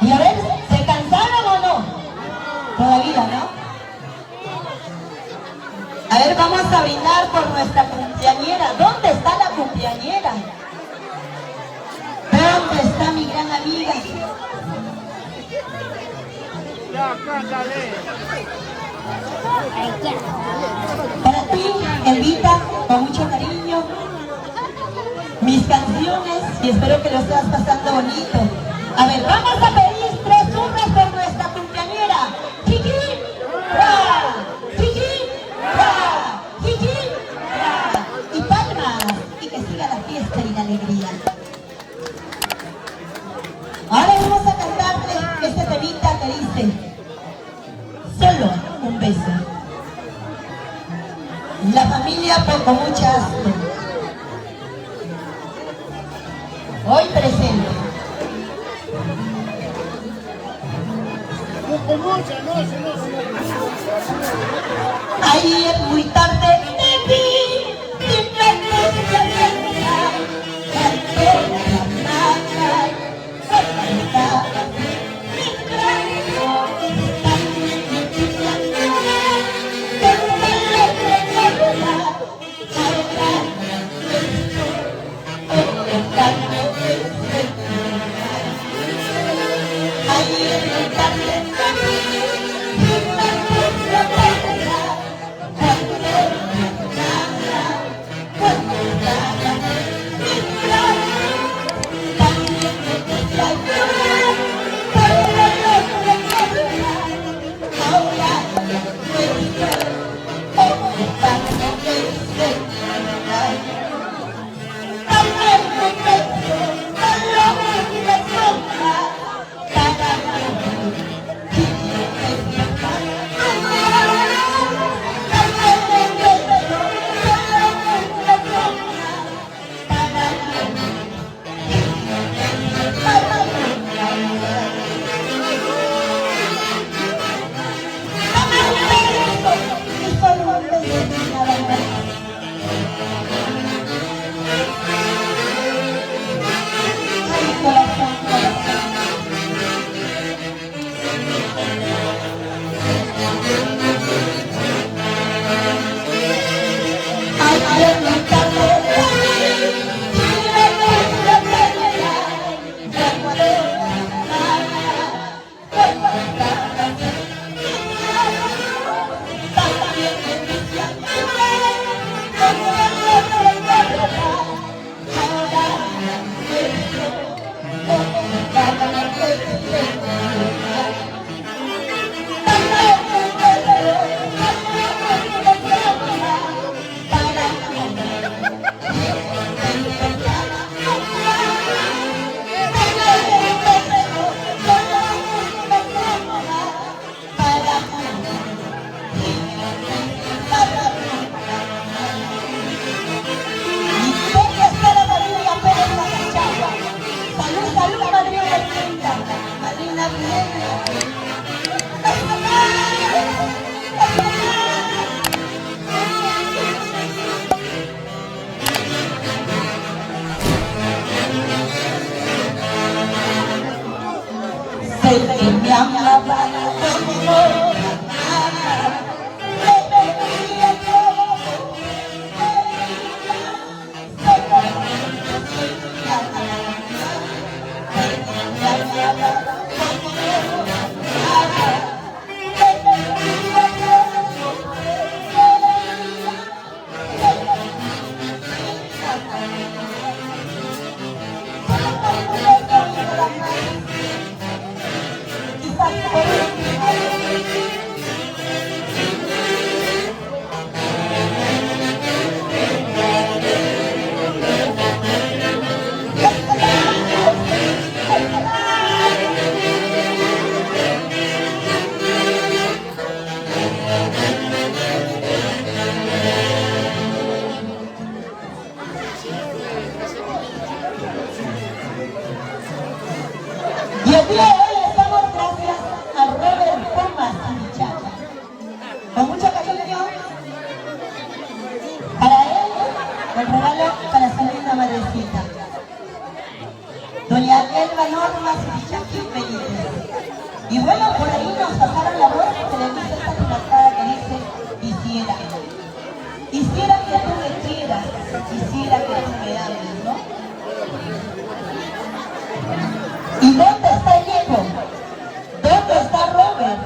Y a ver, ¿se cansaron o no? Todavía, ¿no? A ver, vamos a brindar por nuestra cumpleañera. ¿Dónde está la cumpleañera? ¿Dónde está mi gran amiga? Para ti, Elvita, con mucho cariño, mis canciones, y espero que lo estés pasando bonito. A ver, vamos a pedir 3 urnas por nuestra cumpleañera. Chiqui, ra, chiqui, ra, chiqui, ra. Y palmas, y que siga la fiesta y la alegría. Ahora vamos a cantarle este temita que dice: solo un beso. La familia con mucha asco, hoy presente. Ayer muy tarde te vi, madrecita. Doña Elba Norma Subichaqui Benítez. Y bueno, por ahí nos pasaron la voz que le dice esta relatada que dice, quisiera que tú me quieras, quisiera que tú me ames, ¿no? ¿Y dónde está Diego? ¿Dónde está Robert?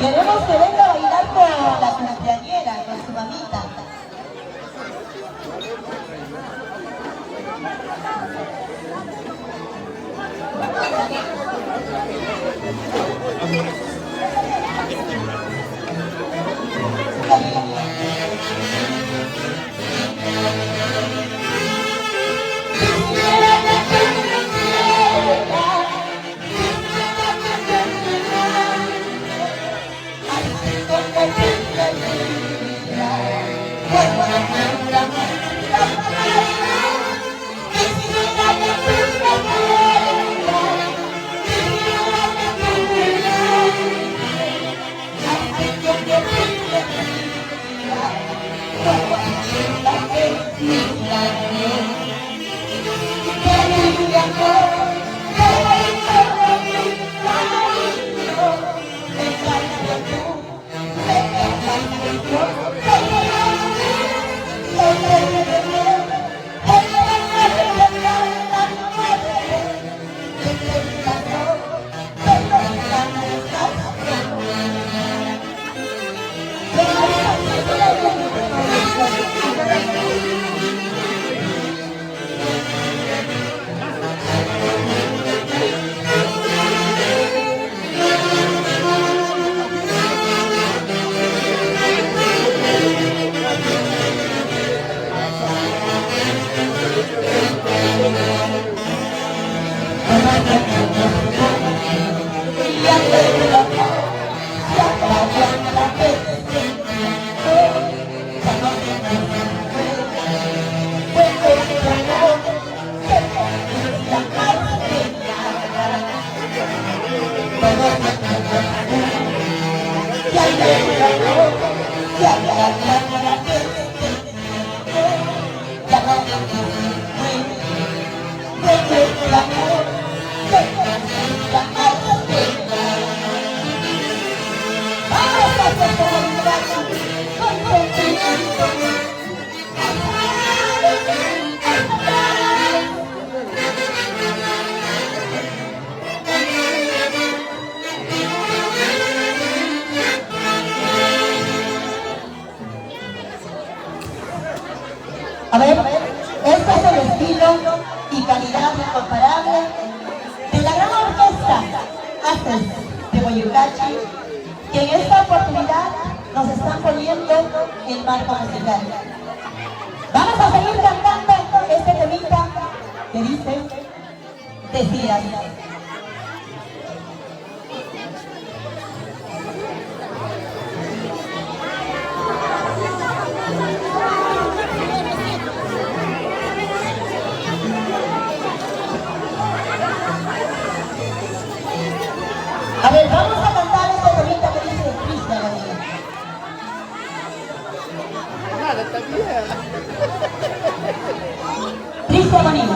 Queremos que venga a bailar con la cumpleañera, con su mamita. A ver, este es el estilo y calidad incomparable de la gran orquesta Haces de Boyucachi, que en esta oportunidad nos están poniendo el marco musical. Vamos a seguir cantando este temita que dice Decías. A ver, vamos a cantar este temita que dice Cristian Bonilla. Nada, está bien. Cristian Bonilla.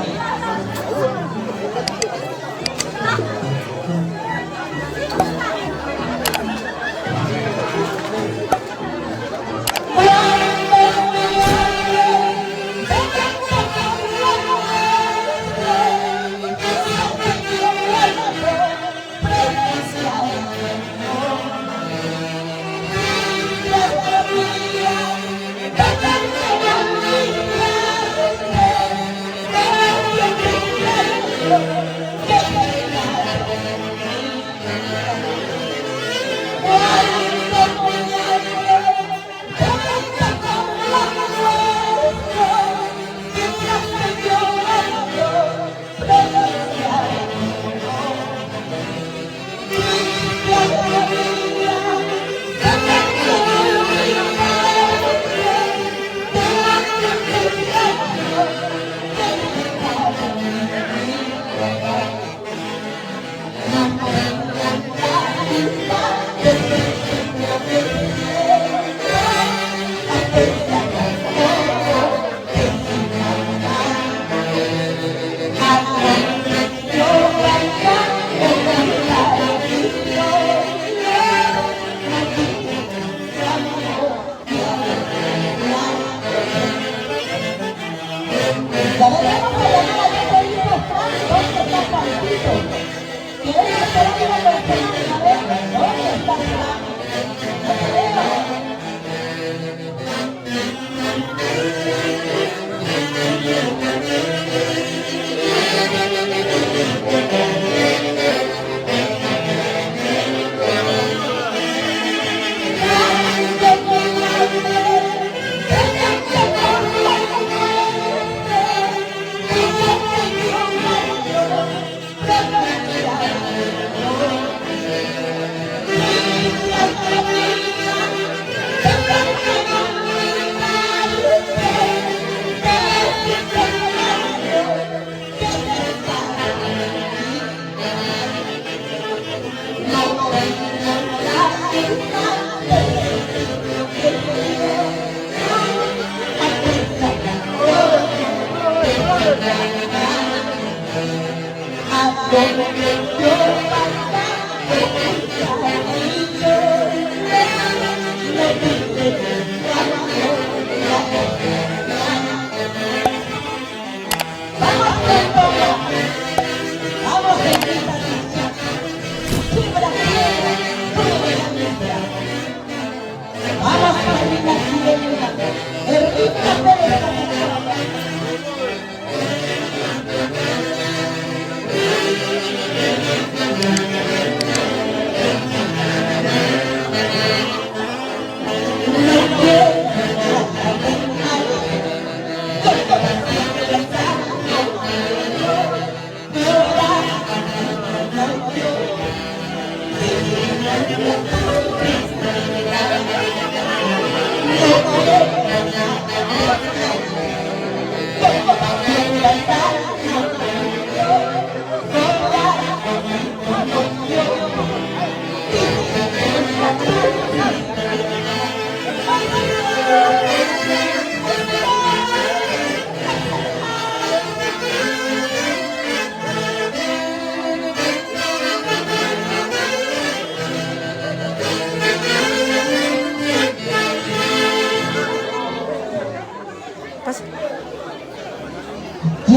Y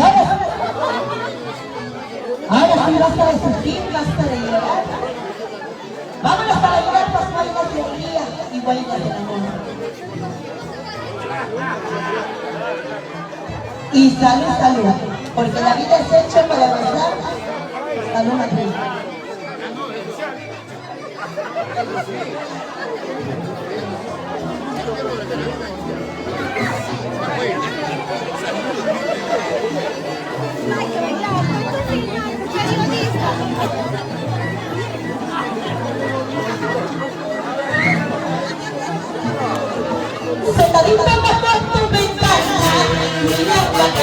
ahora sí basta de sufrir, basta de llorar. Vámonos para llorar las bailas de alegría y bailas de amor. Y salud, salud, porque la vida es hecha para gozar. Salud, Madrid. Sentadita bajo tu ventana, mirando a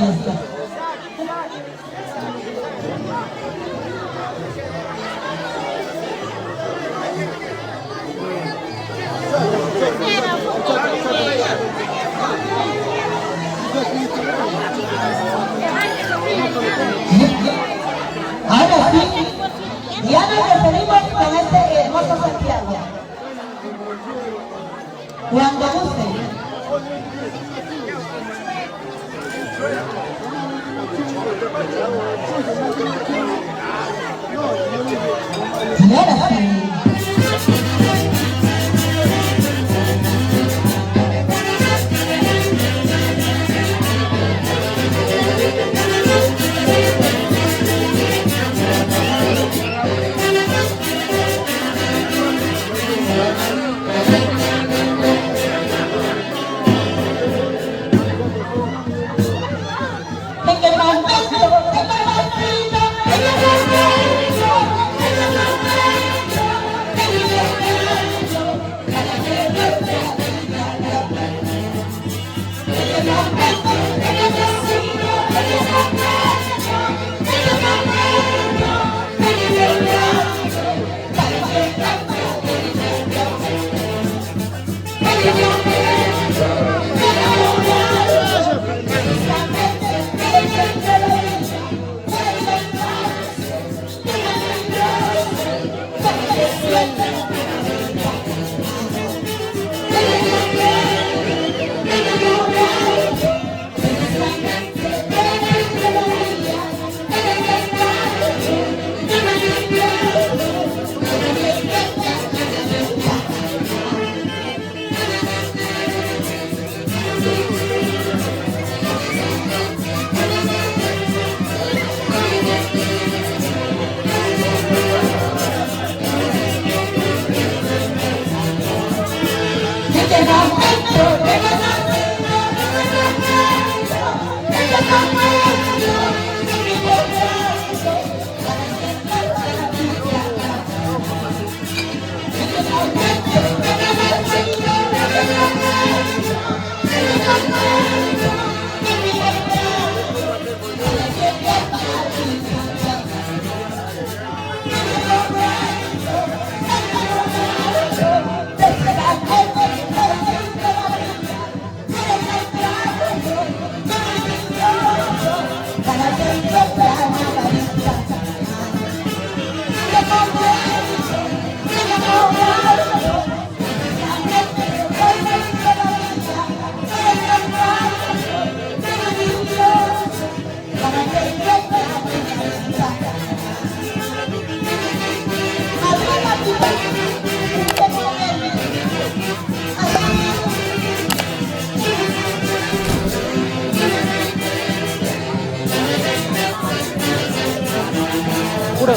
fiesta. Ahora sí, ya nos despedimos con este hermoso Santiago. Cuando guste. Y ahora sí. Pura.